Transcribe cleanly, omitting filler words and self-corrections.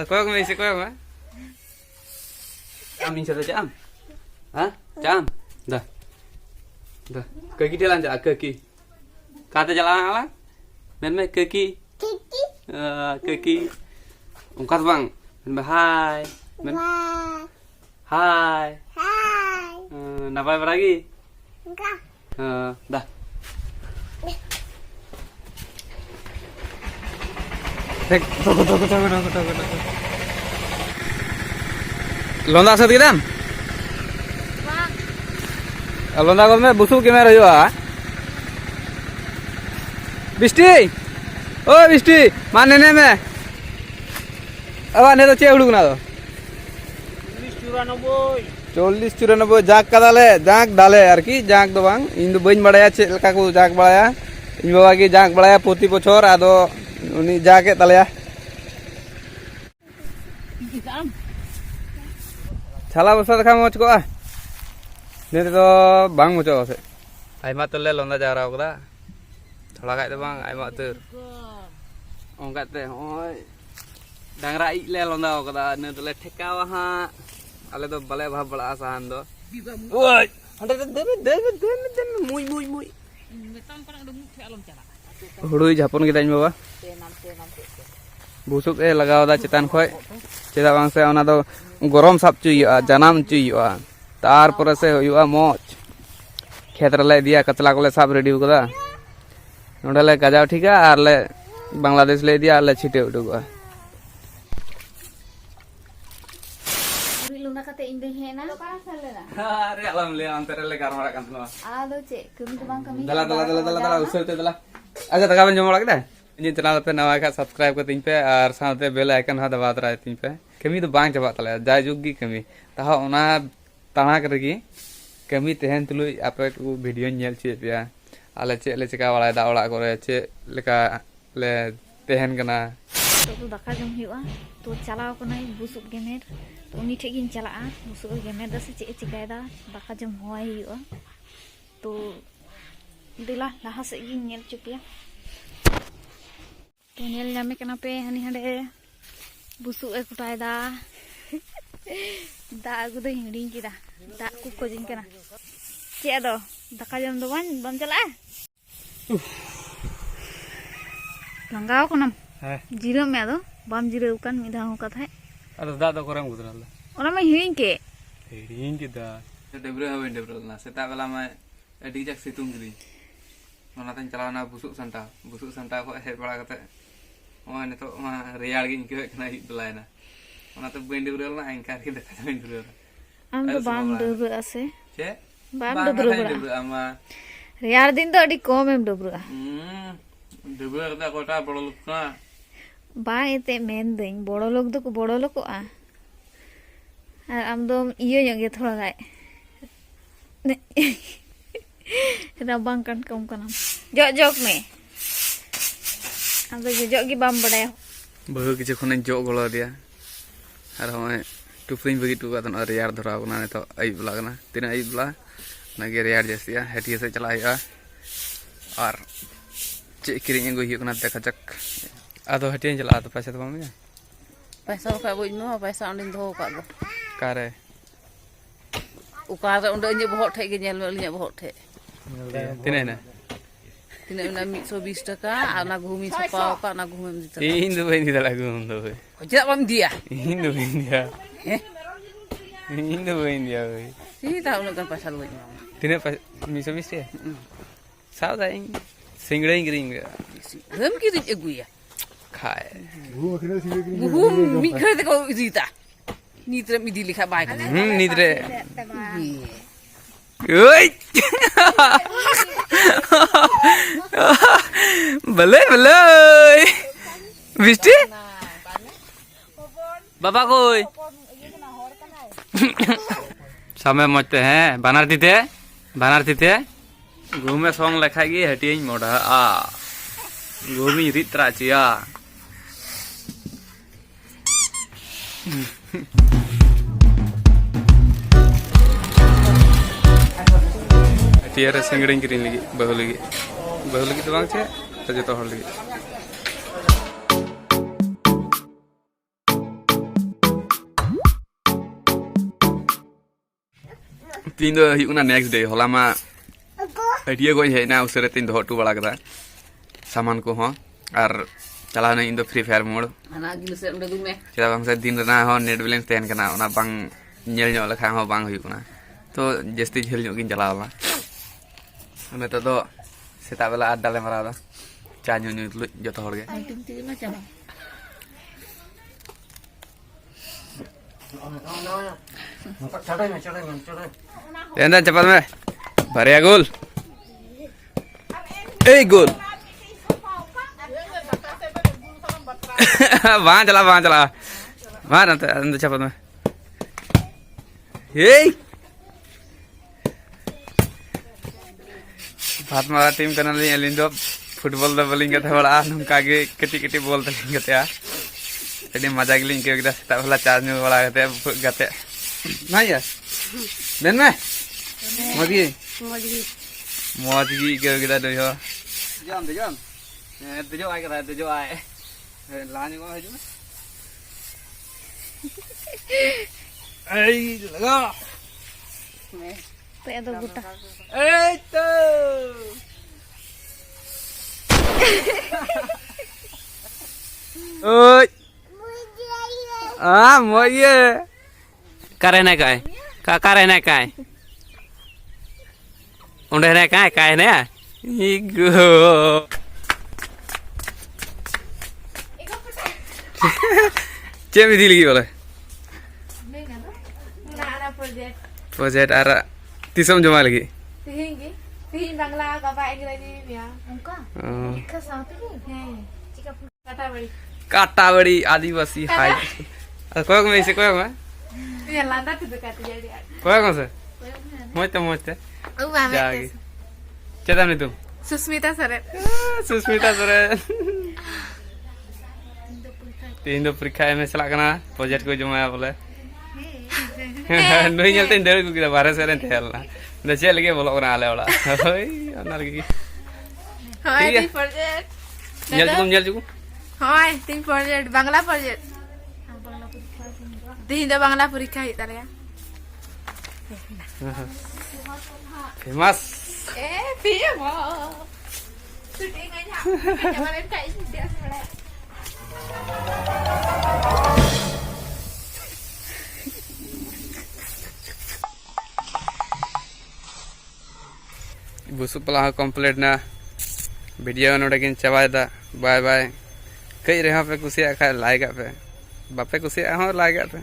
Kau kau isi kau apa? Am ini saja am. Hah? Jam. Dah. Dah. Kaki jalan aja kaki. Kata jalan ala? Men kaki. Kaki. Kaki. Ungkat bang. Men hai. Men. Hai. Hai. Napa lagi? Enggak. Dah. Tunggu. Londa saat kita? Bang. Londa kau me busuk kemana juga? Bisti, oh Bisti, mana nih me? Apa nih tuh cewek dulu na tuh? 40-94 jak kadale, jak dale, arki jak tuh bang. Indo banyak badaya cewek kaku jak badaya. Indo lagi jak badaya putih bocor, ado ini jaket tali ya. Salah besar kamu cukup ah. Ini tuh bang mau coba sih. Aimat tuh le londa jarau kita. Thola kayak tuh bang, aimat tuh. Ongkat teh, oi. Dangrai le londa kita. Ini tuh le tekawa ha. Ale tuh balai bah bala asahan tuh. Woi, ada den, mui. Hurui Japon kita ini bawa. Busuk lagaw dah cetan khoi. Ceda bang se ona do gorom sap cuiya, janam cuiya. Tar pore se hoyuga moj. Khetra le dia kachla kole sap ready kada. Nonda le gajaw thika ar le Bangladesh le dia le chite uduga. Luna kate inde hena. Are alam le antere le garmara kan no. Ado cek kami. Dala usir te dala. Aja takaban jom lagi dah. Ini channel पे नवा का subscribe कर तीन पे और साथ में bell icon हा दबा रहा है तीन पे कमी तो बांग चबा तले जाय जुगी कमी ताहा ओना ताना करगी कमी तेहन तुलु आपे को वीडियो नेल चे पिया आले चे ले चिका वाला दा ओला करे चे लेका ले तेहन कना तो दाका जम हुआ तो चलाव कनाई बुसुक गेमेर तो उनी ठेगिन चलाआ बुसुक गेमेर दसे चे चिकायदा दाका जम होय हुआ तो दिला लाहा से गिन नेल चुपिया तो नेल जामे कना पे हनी हंडे बुसुक ए कुटायदा दा अगु दो हिंडिंग किदा दा को खोजिन कना चे दो दाका जम दो बम चला लंगाव कनम जीरो में दो बम जीरो कन मिधा हो कथा अरे दा तो करम गुदरला ओना में हिंग के दा डेब्रे हवेन डेब्रे ना सेता बेला में एडी जक सितुंग गिरी ओनातन चलावना बुसुक संता को हेड बड़ा कते ओय ने तो मा रेयाल गिन के कना हि बलायना ओनाते बेन डेब्रे ना एंकार के देखा बेन डेब्रे आम तो बाम डेब्रे आसे चे बाम डेब्रे आमा रेयाल दिन तो अडी कम एम डेब्रे डेब्रे कता कोटा बड़ लोक ना बा एते मेन दें बड़ लोक दो को बड़ लोक आ और आम दो इयो यगे थोड़ा गाय rabang kan kaum kanam jok me am to jok gi bam badaya बहु किछु खने जग गलो दिया और हम टुपरिन बगी टुका तन रेयार धरा बना ने तो आई बला कना तीन आई बला नगे रेयार जैसिया हेटिया से चला हिया और चे किरिंग एगो हियो कना देखा चक आदो हेटिया चला तो पैसा तो बम पैसा का बोई नो पैसा अंडिन दो का दो कारे उका रे उंडे बहुत ठे के नेल लिया बहुत ठे तिने ना तिने ना 120 टका आना घूमी छपाव का ना घूमे में दिता इन दो बनी दला घूम दो जरा बम दिया इन दो बनी दिया ओए सी ता उन का पैसा बोई तिने 120 है साव जाए सिंगड़े ग्रीन हम की रिच एगुया खाए घूम मी खरे को जीता नीत्र मी दी लिखा बाय नीद्रे ओए भले बिस्टी बाबा कोई समय मचते हैं बानर तीते घूमे सोंग लेखागी हटियन मोड़ा आ घूमी रित्रा चिया हटिया सिंगड़िंग किरिन लगी बहु लगी तो बांग छे तो जतो हर लगी तीन दो हुना नेक्स्ट डे होला मा हटिया गई हेना उसरे तीन दो हटू बड़ा कदा सामान को हो और चला इन दो free fire mode Anak gila saya udah dume. चला बांग से दिन रना हो नेट बैलेंस तहन कना ओना बांग नेल ᱧᱚᱜ लखा हो बांग हुई कना तो जस्ती झेल ᱧᱚᱜ गिन चला वाला ने तो सेता बेला आड डाले मारा दा चा ᱧᱩ ᱧᱩ तुलुj जतो हर गे Tinggi macam. तेंदा चपल में भरिया गोल ए गोल वहां चला वहां अंदर चपल में ए भात मारा टीम करना ली अलिन दो फुटबॉल दो बॉलिंग करते बड़ा नंका के कटी बॉल तलिंग करते आ एडी मजा गिलिंग के एकदा सेता भला चार्ज में बड़ा करते गते ना यार बेन में मोदी मोदी के एकदा दो हो जाम दे जो आए करा दे जो आए लाने को है जो आई लगा तो ये तो गुटा ए तो ओए आ मोये करे ना काय का करे ना काय उंडे ना काय ना इगो चेमी दिल की बोले प्रोजेक्ट आरा तीसम जमा लगी Tihin bangla kapa Ingresi ya. उनका लिखा साथ में चिका Kata beri. काटावड़ी आदिवासी हाई कोई में इसे कोई में Ya lantar tu kata jadi. कोई से मोते Oh mama. जागी चेता नहीं तुम Susmita Saret. सुस्मिता सर तीन दो परीक्षा में चला करना प्रोजेक्ट को जमाया बोले नहीं चलते डर को किधर बारह से रहते हैं ना दे लगे बोलो करना आले वाला ओए अनार की Hai Iya. tim project. जल चुकू Hai tim project Bangla project. Tihin dah Bangla purikha hit ya. Famous Pimo. Shooting aja. Jangan lihat kayak dia sebenarnya. बुसु पला कंप्लीट ना वीडियो नोडे चाबादा बाय बाय कई रहा पे कुछ लाइक पे बापे कुछ लाइक पे